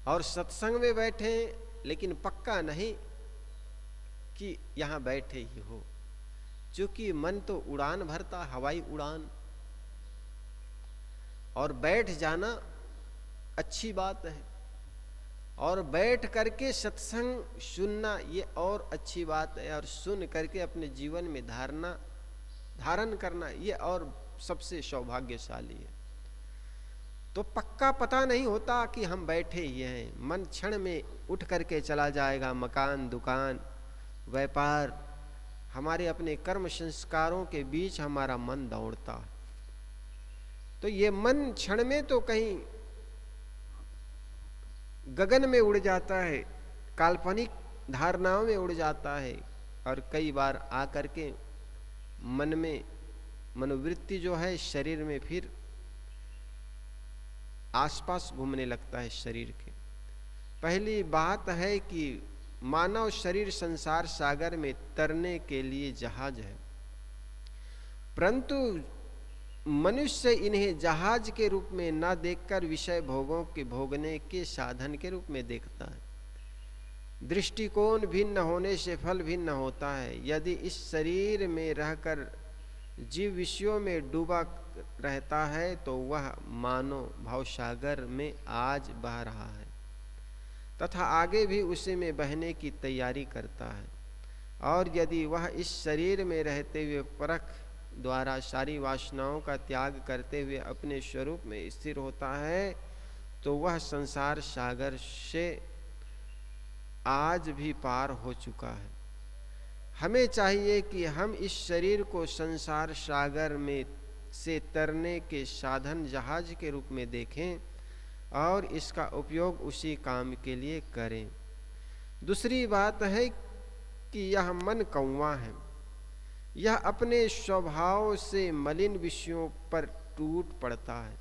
और सत्संग में बैठे लेकिन पक्का नहीं कि यहां बैठे ही हो, क्योंकि मन तो उड़ान भरता, हवाई उड़ान, और बैठ जाना अच्छी बात है, और बैठ करके सत्संग सुनना ये और अच्छी बात है, और सुन करके अपने जीवन में धारण करना ये और सबसे सौभाग्यशाली है। तो पक्का पता नहीं होता कि हम बैठे ही हैं, मन क्षण में उठ करके चला जाएगा, मकान, दुकान, व्यापार, हमारे अपने कर्म संस्कारों के बीच हमारा मन दौड़ता। तो ये मन क्षण में तो कहीं गगन में उड़ जाता है, काल्पनिक धारणाओं में उड़ जाता है, और कई बार आकर के मन में मनोवृत्ति जो है शरीर में फिर आसपास घूमने लगता है शरीर के। पहली बात है कि मानव शरीर संसार सागर में तरने के लिए जहाज है, परंतु मनुष्य इन्हें जहाज के रूप में न देखकर विषय भोगों के भोगने के साधन के रूप में देखता है। दृष्टिकोण भिन्न होने से फल भिन्न होता है। यदि इस शरीर में रहकर जीव विषयों में डूबा रहता है तो वह मानो भवसागर में आज बह रहा है तथा आगे भी उसी में बहने की तैयारी करता है, और यदि वह इस शरीर में रहते हुए परख द्वारा सारी वासनाओं का त्याग करते हुए अपने स्वरूप में स्थिर होता है तो वह संसार सागर से आज भी पार हो चुका है। हमें चाहिए कि हम इस शरीर को संसार सागर में से तरने के साधन जहाज के रूप में देखें और इसका उपयोग उसी काम के लिए करें। दूसरी बात है कि यह मन कौवा है, यह अपने स्वभाव से मलिन विषयों पर टूट पड़ता है।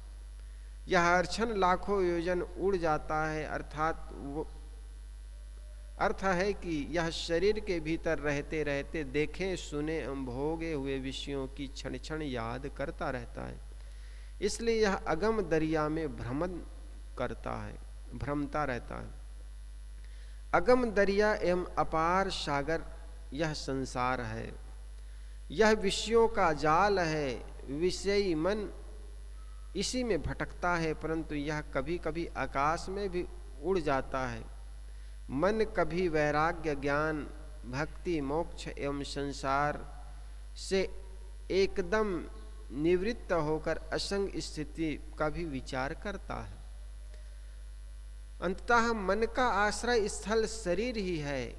यह हर क्षण लाखों योजन उड़ जाता है, अर्थात वो अर्थ है कि यह शरीर के भीतर रहते रहते देखे सुने एवं भोगे हुए विषयों की क्षण क्षण याद करता रहता है। इसलिए यह अगम दरिया में भ्रमण करता है भ्रमता रहता है। अगम दरिया एवं अपार सागर यह संसार है, यह विषयों का जाल है, विषयी मन इसी में भटकता है, परंतु यह कभी कभी आकाश में भी उड़ जाता है। मन कभी वैराग्य, ज्ञान, भक्ति, मोक्ष एवं संसार से एकदम निवृत्त होकर असंग स्थिति का भी विचार करता है। अंततः मन का आश्रय स्थल शरीर ही है।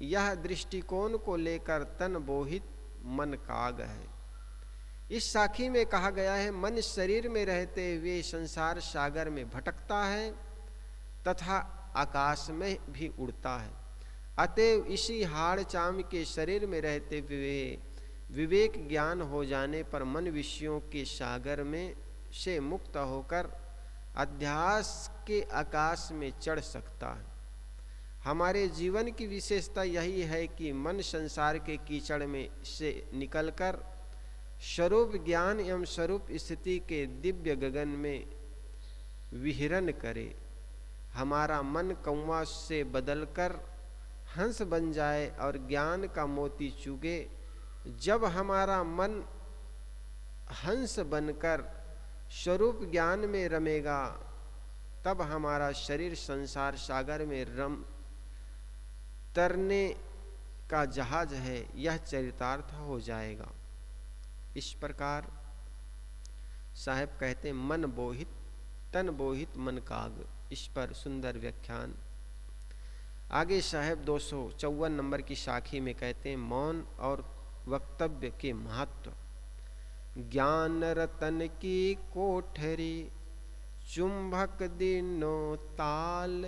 यह दृष्टिकोण को लेकर तन बोहित मन काग है। इस साखी में कहा गया है, मन शरीर में रहते हुए संसार सागर में भटकता है तथा आकाश में भी उड़ता है। अतएव इसी हाड़ चाम के शरीर में रहते हुए विवेक ज्ञान हो जाने पर मन विषयों के सागर में से मुक्त होकर अध्यास के आकाश में चढ़ सकता है। हमारे जीवन की विशेषता यही है कि मन संसार के कीचड़ में से निकलकर स्वरूप ज्ञान एवं स्वरूप स्थिति के दिव्य गगन में विहरण करे। हमारा मन कौवा से बदलकर हंस बन जाए और ज्ञान का मोती चुगे। जब हमारा मन हंस बनकर स्वरूप ज्ञान में रमेगा, तब हमारा शरीर संसार सागर में तरने का जहाज है, यह चरितार्थ हो जाएगा। इस प्रकार साहब कहते हैं, मन बोहित तन बोहित मन काग। इस पर सुंदर व्याख्यान। आगे साहब 254 नंबर की साखी में कहते हैं, मौन और वक्तव्य के महत्व। ज्ञान रतन की कोठरी चुंबक दिनो ताल,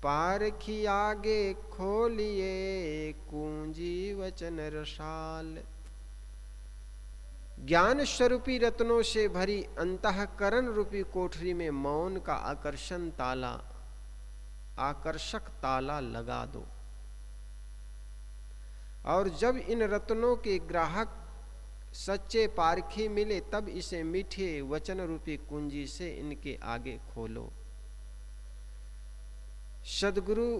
पारखी आगे खोलिए कुंजी वचन रसाल। ज्ञान स्वरूपी रत्नों से भरी अंतःकरण रूपी कोठरी में मौन का आकर्षक ताला लगा दो, और जब इन रत्नों के ग्राहक सच्चे पारखी मिले, तब इसे मीठे वचन रूपी कुंजी से इनके आगे खोलो। सद्गुरु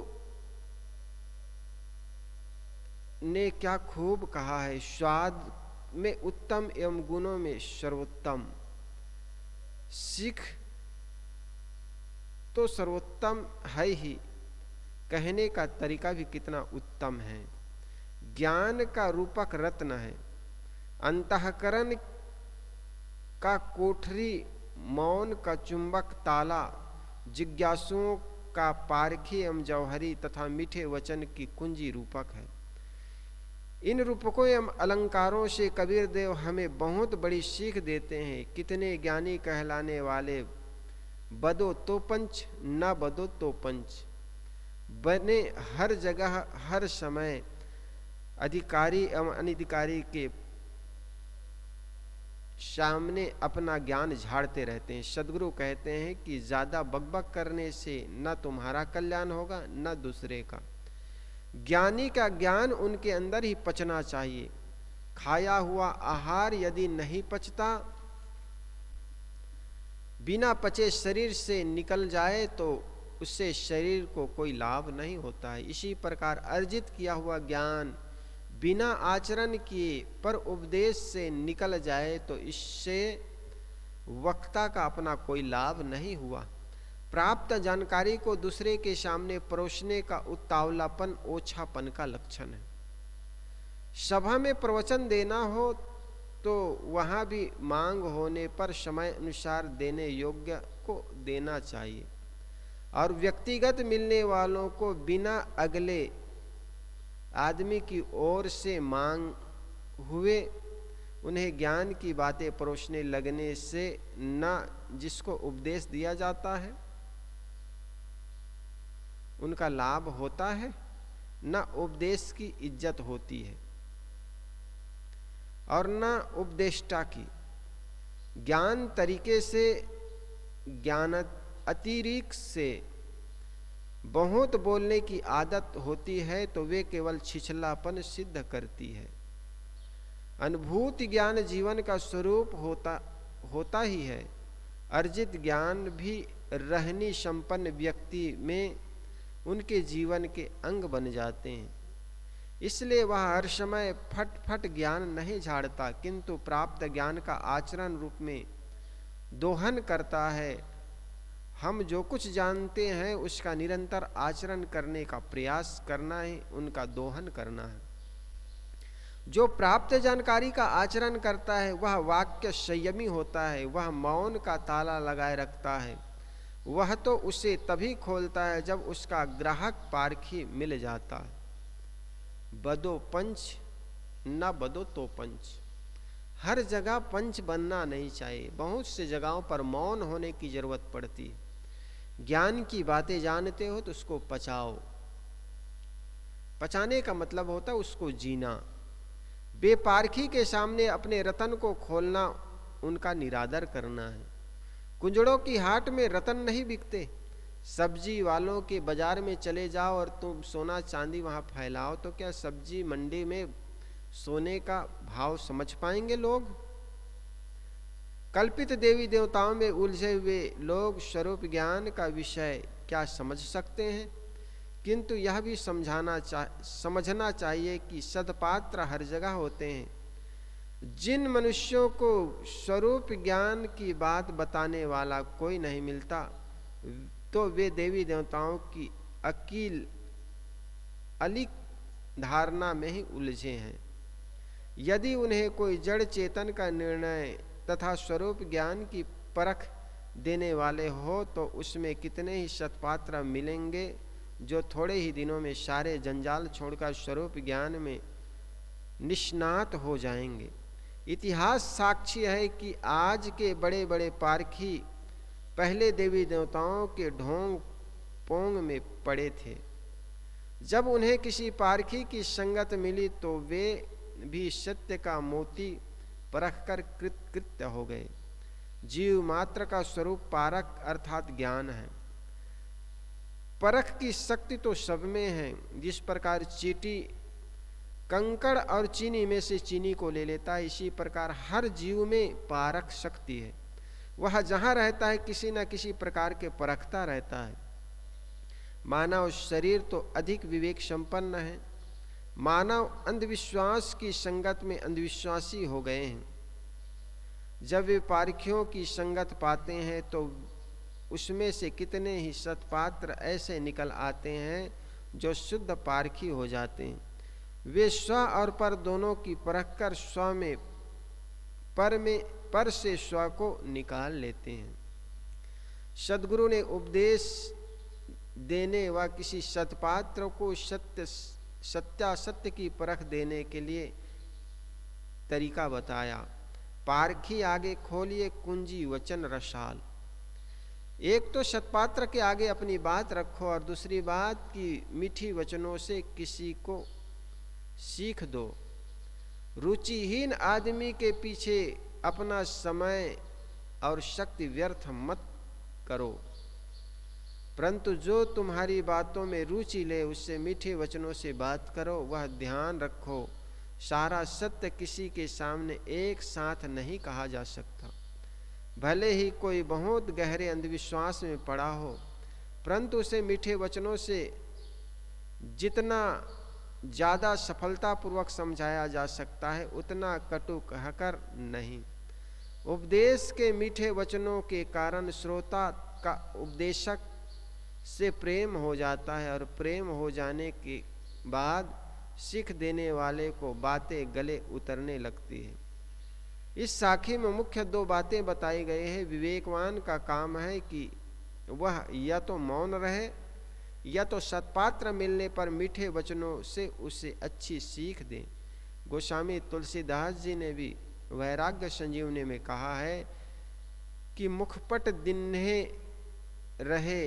ने क्या खूब कहा है, स्वाद में उत्तम एवं गुणों में सर्वोत्तम। सिख तो सर्वोत्तम है ही, कहने का तरीका भी कितना उत्तम है। ज्ञान का रूपक रत्न है, अंतःकरण का कोठरी, मौन का चुंबक ताला, जिज्ञासुओं का पारखी एवं जौहरी तथा मीठे वचन की कुंजी रूपक है। इन रूपकों एवं अलंकारों से कबीर देव हमें बहुत बड़ी सीख देते हैं। कितने ज्ञानी कहलाने वाले बदो तो पंच, न बदो तो पंच बने हर जगह हर समय अधिकारी एवं अनधिकारी के सामने अपना ज्ञान झाड़ते रहते हैं। सद्गुरु कहते हैं कि ज्यादा बकबक करने से न तुम्हारा कल्याण होगा न दूसरे का। ज्ञानी का ज्ञान उनके अंदर ही पचना चाहिए। खाया हुआ आहार यदि नहीं पचता, बिना पचे शरीर से निकल जाए तो उससे शरीर को कोई लाभ नहीं होता है। इसी प्रकार अर्जित किया हुआ ज्ञान बिना आचरण किए पर उपदेश से निकल जाए तो इससे वक्ता का अपना कोई लाभ नहीं हुआ। प्राप्त जानकारी को दूसरे के सामने परोसने का उतावलापन ओछापन का लक्षण है। सभा में प्रवचन देना हो तो वहां भी मांग होने पर समय अनुसार देने योग्य को देना चाहिए, और व्यक्तिगत मिलने वालों को बिना अगले आदमी की ओर से मांग हुए उन्हें ज्ञान की बातें परोसने लगने से न जिसको उपदेश दिया जाता है उनका लाभ होता है, न उपदेश की इज्जत होती है और न उपदेष्टा की। ज्ञान तरीके से, ज्ञान अतिरिक्त से बहुत बोलने की आदत होती है तो वे केवल छिछलापन सिद्ध करती है। अनुभूति ज्ञान जीवन का स्वरूप होता ही है। अर्जित ज्ञान भी रहनी संपन्न व्यक्ति में उनके जीवन के अंग बन जाते हैं। इसलिए वह हर समय फट फट ज्ञान नहीं झाड़ता, किंतु प्राप्त ज्ञान का आचरण रूप में दोहन करता है। हम जो कुछ जानते हैं उसका निरंतर आचरण करने का प्रयास करना है, उनका दोहन करना है। जो प्राप्त जानकारी का आचरण करता है वह वाक्य संयमी होता है, वह मौन का ताला लगाए रखता है। वह तो उसे तभी खोलता है जब उसका ग्राहक पारखी मिल जाता है। बदो पंच न बदो तो पंच। हर जगह पंच बनना नहीं चाहिए, बहुत से जगहों पर मौन होने की जरूरत पड़ती है। ज्ञान की बातें जानते हो तो उसको पचाओ। पचाने का मतलब होता है उसको जीना। बेपारखी के सामने अपने रतन को खोलना उनका निरादर करना है। कुंजड़ों की हाट में रतन नहीं बिकते। सब्जी वालों के बाजार में चले जाओ और तुम सोना चांदी वहां फैलाओ तो क्या सब्जी मंडी में सोने का भाव समझ पाएंगे लोग? कल्पित देवी देवताओं में उलझे हुए लोग स्वरूप ज्ञान का विषय क्या समझ सकते हैं? किंतु यह भी समझना चाहिए कि सदपात्र हर जगह होते हैं। जिन मनुष्यों को स्वरूप ज्ञान की बात बताने वाला कोई नहीं मिलता तो वे देवी देवताओं की अलिक धारणा में ही उलझे हैं। यदि उन्हें कोई जड़ चेतन का निर्णय तथा स्वरूप ज्ञान की परख देने वाले हो तो उसमें कितने ही सत्पात्र मिलेंगे जो थोड़े ही दिनों में सारे जंजाल छोड़कर स्वरूप ज्ञान में निष्णात हो जाएंगे। इतिहास साक्षी है कि आज के बड़े बड़े पारखी पहले देवी देवताओं के ढोंग पोंग में पड़े थे। जब उन्हें किसी पारखी की संगत मिली तो वे भी सत्य का मोती परख कर कृत्य हो गए। जीव मात्र का स्वरूप पारक अर्थात ज्ञान है। परख की शक्ति तो सब में है। जिस प्रकार चींटी कंकड़ और चीनी में से चीनी को ले लेता है, इसी प्रकार हर जीव में पारक शक्ति है। वह जहां रहता है किसी न किसी प्रकार के परखता रहता है। मानव शरीर तो अधिक विवेक संपन्न है। मानव अंधविश्वास की संगत में अंधविश्वासी हो गए हैं। जब वे पारखियों की संगत पाते हैं तो उसमें से कितने ही सत्पात्र ऐसे निकल आते हैं जो शुद्ध पारखी हो जाते हैं। वे स्व और पर दोनों की परख कर स्व में पर से स्व को निकाल लेते हैं। सद्गुरु ने उपदेश देने व किसी सत्पात्र को सत्यासत्य की परख देने के लिए तरीका बताया। पारखी आगे खोलिए कुंजी वचन रसाल। एक तो सत्पात्र के आगे अपनी बात रखो और दूसरी बात की मीठी वचनों से किसी को सीख दो। रुचिहीन आदमी के पीछे अपना समय और शक्ति व्यर्थ मत करो, परंतु जो तुम्हारी बातों में रुचि ले उससे मीठे वचनों से बात करो। वह ध्यान रखो, सारा सत्य किसी के सामने एक साथ नहीं कहा जा सकता। भले ही कोई बहुत गहरे अंधविश्वास में पड़ा हो, परंतु उसे मीठे वचनों से जितना ज़्यादा सफलतापूर्वक समझाया जा सकता है उतना कटु कहकर नहीं। उपदेश के मीठे वचनों के कारण श्रोता का उपदेशक से प्रेम हो जाता है और प्रेम हो जाने के बाद सीख देने वाले को बातें गले उतरने लगती है। इस साखी में मुख्य दो बातें बताई गई है। विवेकवान का काम है कि वह या तो मौन रहे या तो सत्पात्र मिलने पर मीठे वचनों से उसे अच्छी सीख दें। गोस्वामी तुलसीदास जी ने भी वैराग्य संजीवनी में कहा है कि मुखपट दिन्हे रहे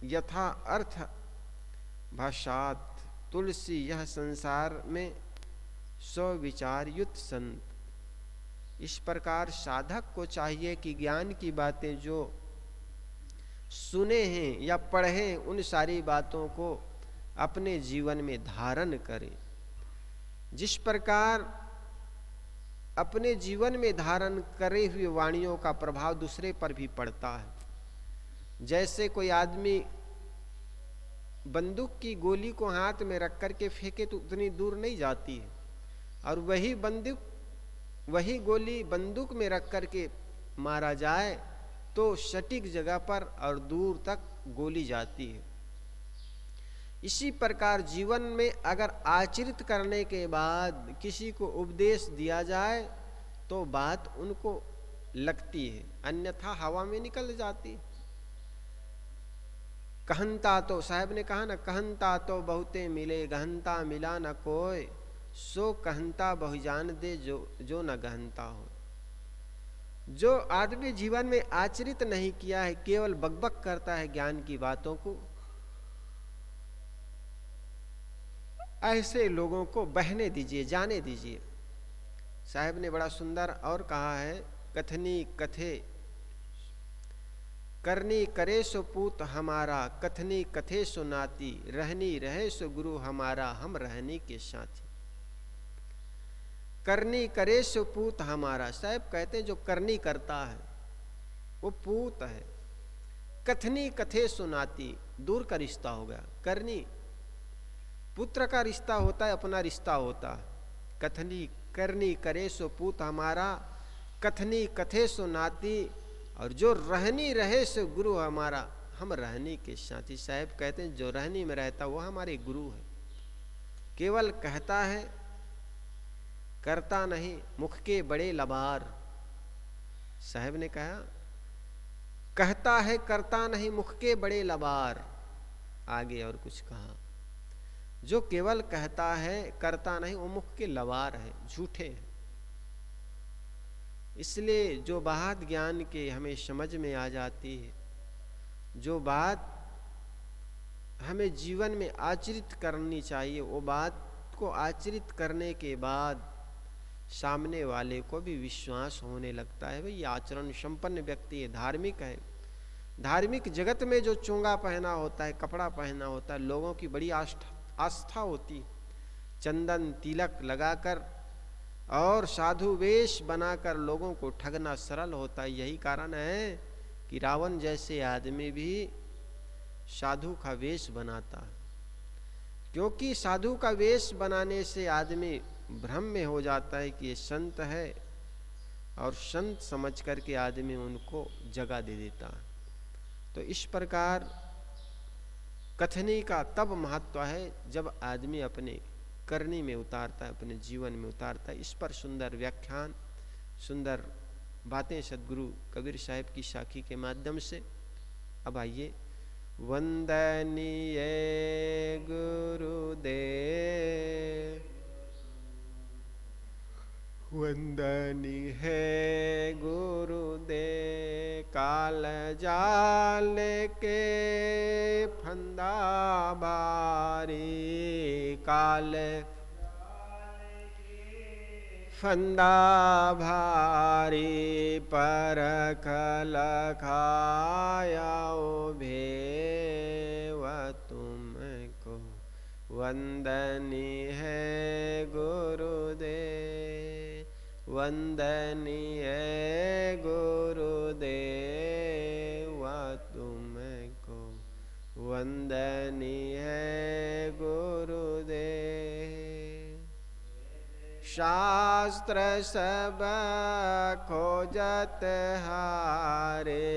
यथा अर्थ भाषात, तुलसी यह संसार में सौ विचार युत संत। इस प्रकार साधक को चाहिए कि ज्ञान की बातें जो सुने हैं या पढ़े हैं उन सारी बातों को अपने जीवन में धारण करें। जिस प्रकार अपने जीवन में धारण करे हुए वाणियों का प्रभाव दूसरे पर भी पड़ता है, जैसे कोई आदमी बंदूक की गोली को हाथ में रख करके फेंके तो उतनी दूर नहीं जाती है, और वही गोली बंदूक में रख करके मारा जाए तो सटीक जगह पर और दूर तक गोली जाती है। इसी प्रकार जीवन में अगर आचरित करने के बाद किसी को उपदेश दिया जाए तो बात उनको लगती है, अन्यथा हवा में निकल जाती है। कहनता तो साहब ने कहा ना, कहनता तो बहुते मिले गहनता मिला न कोई, सो कहनता बहु जान दे जो न गहनता हो। जो आदमी जीवन में आचरित नहीं किया है, केवल बकबक करता है ज्ञान की बातों को, ऐसे लोगों को बहने दीजिए, जाने दीजिए। साहब ने बड़ा सुंदर और कहा है, कथनी कथे करनी करे सो पूत हमारा, कथनी कथे सो नाती, रहनी रहे सो गुरु हमारा, हम रहनी के साथी। करनी करे सो पूत हमारा, साहब कहते हैं जो करनी करता है वो पूत है। कथनी कथे सो नाती, दूर का रिश्ता हो गया। करनी पुत्र का रिश्ता होता है, अपना रिश्ता होता है। कथनी करनी करे सो पूत हमारा, कथनी कथे सो नाती, और जो रहनी रहे सो गुरु हमारा, हम रहनी के साथी। साहब कहते हैं जो रहनी में रहता वो हमारे गुरु है। केवल कहता है करता नहीं, मुख के बड़े लबार। साहब ने कहा कहता है करता नहीं, मुख के बड़े लबार। आगे और कुछ कहा, जो केवल कहता है करता नहीं वो मुख के लबार है, झूठे हैं। इसलिए जो बात ज्ञान के हमें समझ में आ जाती है, जो बात हमें जीवन में आचरित करनी चाहिए, वो बात को आचरित करने के बाद सामने वाले को भी विश्वास होने लगता है, भाई ये आचरण संपन्न व्यक्ति है, धार्मिक है। धार्मिक जगत में जो चोंगा पहना होता है, कपड़ा पहना होता है, लोगों की बड़ी आस्था होती। चंदन तिलक लगाकर और साधु वेश बनाकर लोगों को ठगना सरल होता है। यही कारण है कि रावण जैसे आदमी भी साधु का वेश बनाता है, क्योंकि साधु का वेश बनाने से आदमी भ्रम में हो जाता है कि ये संत है, और संत समझ करके आदमी उनको जगह दे देता है। तो इस प्रकार कथनी का तब महत्व है जब आदमी अपने करनी में उतारता है, अपने जीवन में उतारता है। इस पर सुंदर व्याख्यान, सुंदर बातें सद्गुरु कबीर साहिब की साखी के माध्यम से। अब आइए, वंदनीय गुरुदेव, वंदनीय है गुरुदेव, काल जाल के फंदा बारी, काल फंदा भारी, परख लखायाओ भेव तुमको, वंदनीय है गुरुदेव, वंदनीय गुरुदेव तुमको, वंदनीय गुरुदेव। शास्त्र सब खोजत हारे,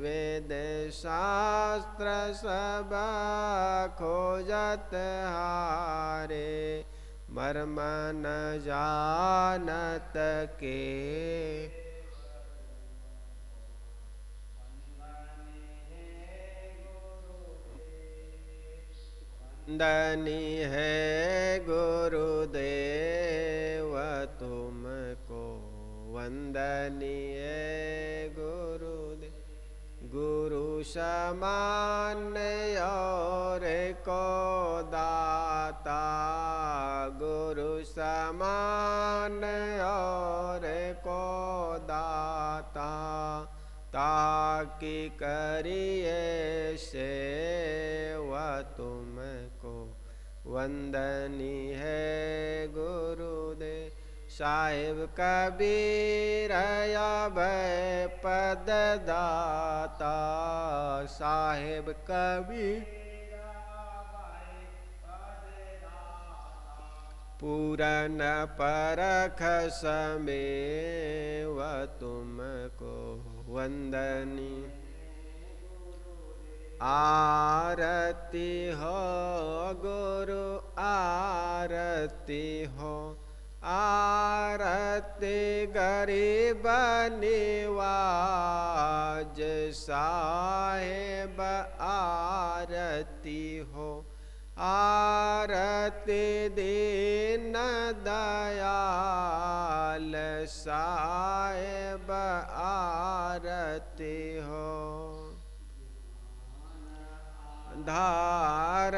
वेद शास्त्र सब खोजत हारे, मर्म न जानत के, वंदनीय है गुरुदेव तुमको, वंदनीय गुरुदेव। गुरु समान और को दाता, गुरु समान और को दाता, ताकि करिए सेवा तुमको, वंदनीय है गुरुदेव। साहेब कबीर अभय पद दाता। साहेब कबीर पूरन परख समेव तुमको वंदनी। आरती हो गुरु आरती हो, आरती गरीब निवाज। साहेब आरती हो, आरती दीन दयाल। साहेब आरती हो, धार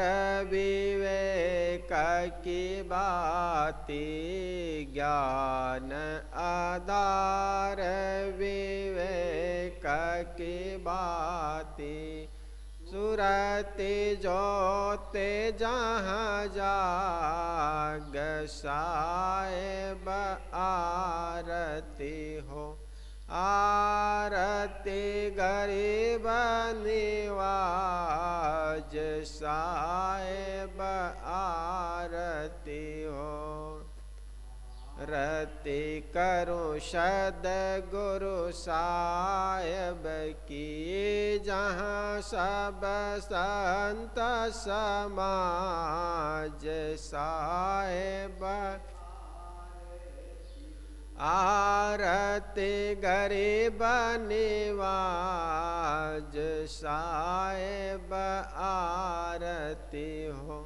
विवेक की बाती। ज्ञान आधार विवेक की बाती। सुरति जोते जहाँ जाग। साहेब आरती हो, आरती गरीब निवाज। साहेब आरती हो, रति करूं सद्गुरु साहेब की। जहाँ सब संत समाज। साहेब आरती गरीब निवाज। साहेब आरती हो,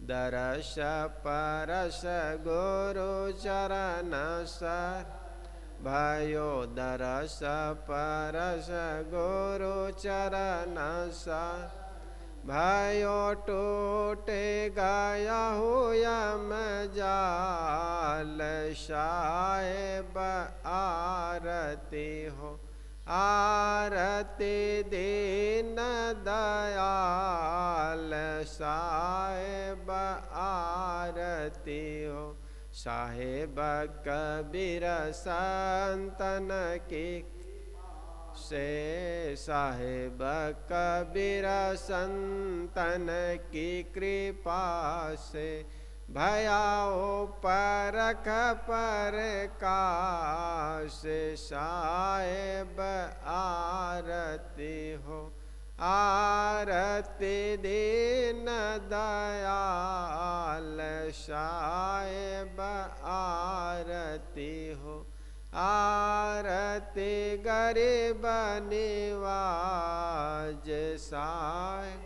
दरस परस गुरु चरण सर भयो। दरस परस गुरु चरण सर भयो। टूटे गया हो यम जाल। साहेब आरती हो, आरती दीन दयाल। साहेब आरती हो, साहेब कबीर संतन की से। साहेब कबीर संतन की कृपा से। भयाओ परख परकाश। साहेब आरती हो, आरती दीन दयाल। साहेब आरती हो, आरती गरीब निवाज। साहेब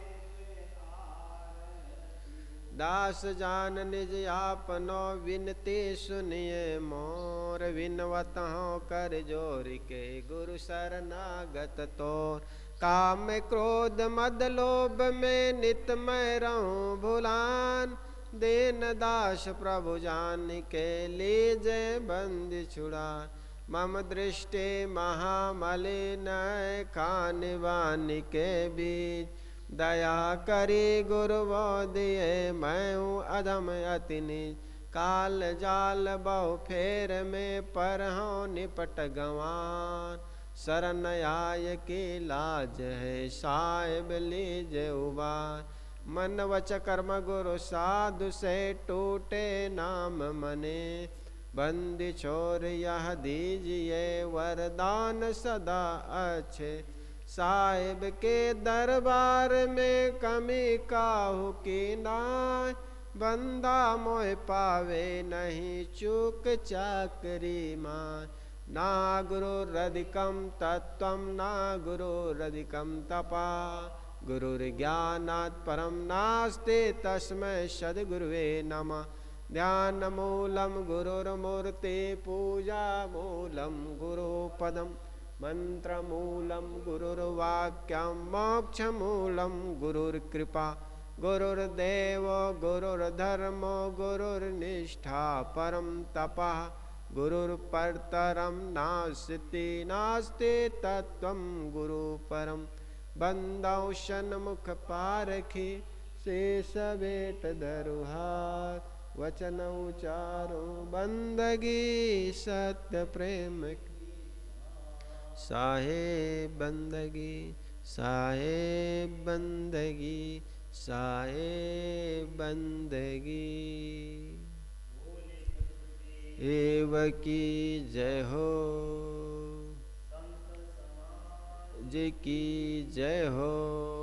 दास जान निज आपनो विनती सुनिए मोर। विनवत हूँ कर जोर के गुरु शरणागत तोर। काम क्रोध मद लोभ में नित मैं रहूं भुलान। दीन दास प्रभु जान के लीजे बंदी छुड़ा। मम दृष्टि महामलिन खान वानी के बीच। दया करी गुरु वो दिए मैं हूँ अधम अति नीच। काल जाल बहु फेर में पर हूँ निपट गंवार। शरण आय की लाज है साहेब लीज उबार। मन वच कर्म गुरु साधु से टूटे नाम मने। बंदी छोर यह दीजिए वरदान सदा अच्छे। साहेब के दरबार में कमी काहू की नाय। बंदा मोह पावे नहीं चूक चाकरी माय। ना गुरु रधिकम तत्वम ना गुरु रधिकम तपा। गुरुर्ज्ञानात् परम नास्ति तस्मै सद्गुरुवे नमः। ध्यान मूलम गुरुर्मूर्ति पूजा मूलम गुरुपदम। मंत्रमूलं गुरुर्वाक्यं मोक्षमूलं गुरुर्कृपा। गुरुर्देवो गुरुर्धर्मो गुरुर्निष्ठा परं तपः। गुरुर्परतरं नास्ति नास्ति तत्त्वं गुरुपरं। बंदौ सन्मुख पारखी शेष बेट धरुहार। वचन उचारो बंदगी सत्य प्रेम की। साहेब बंदगी साहेब बंदगी साहेब बंदगी। एव की जय हो जी की जय हो।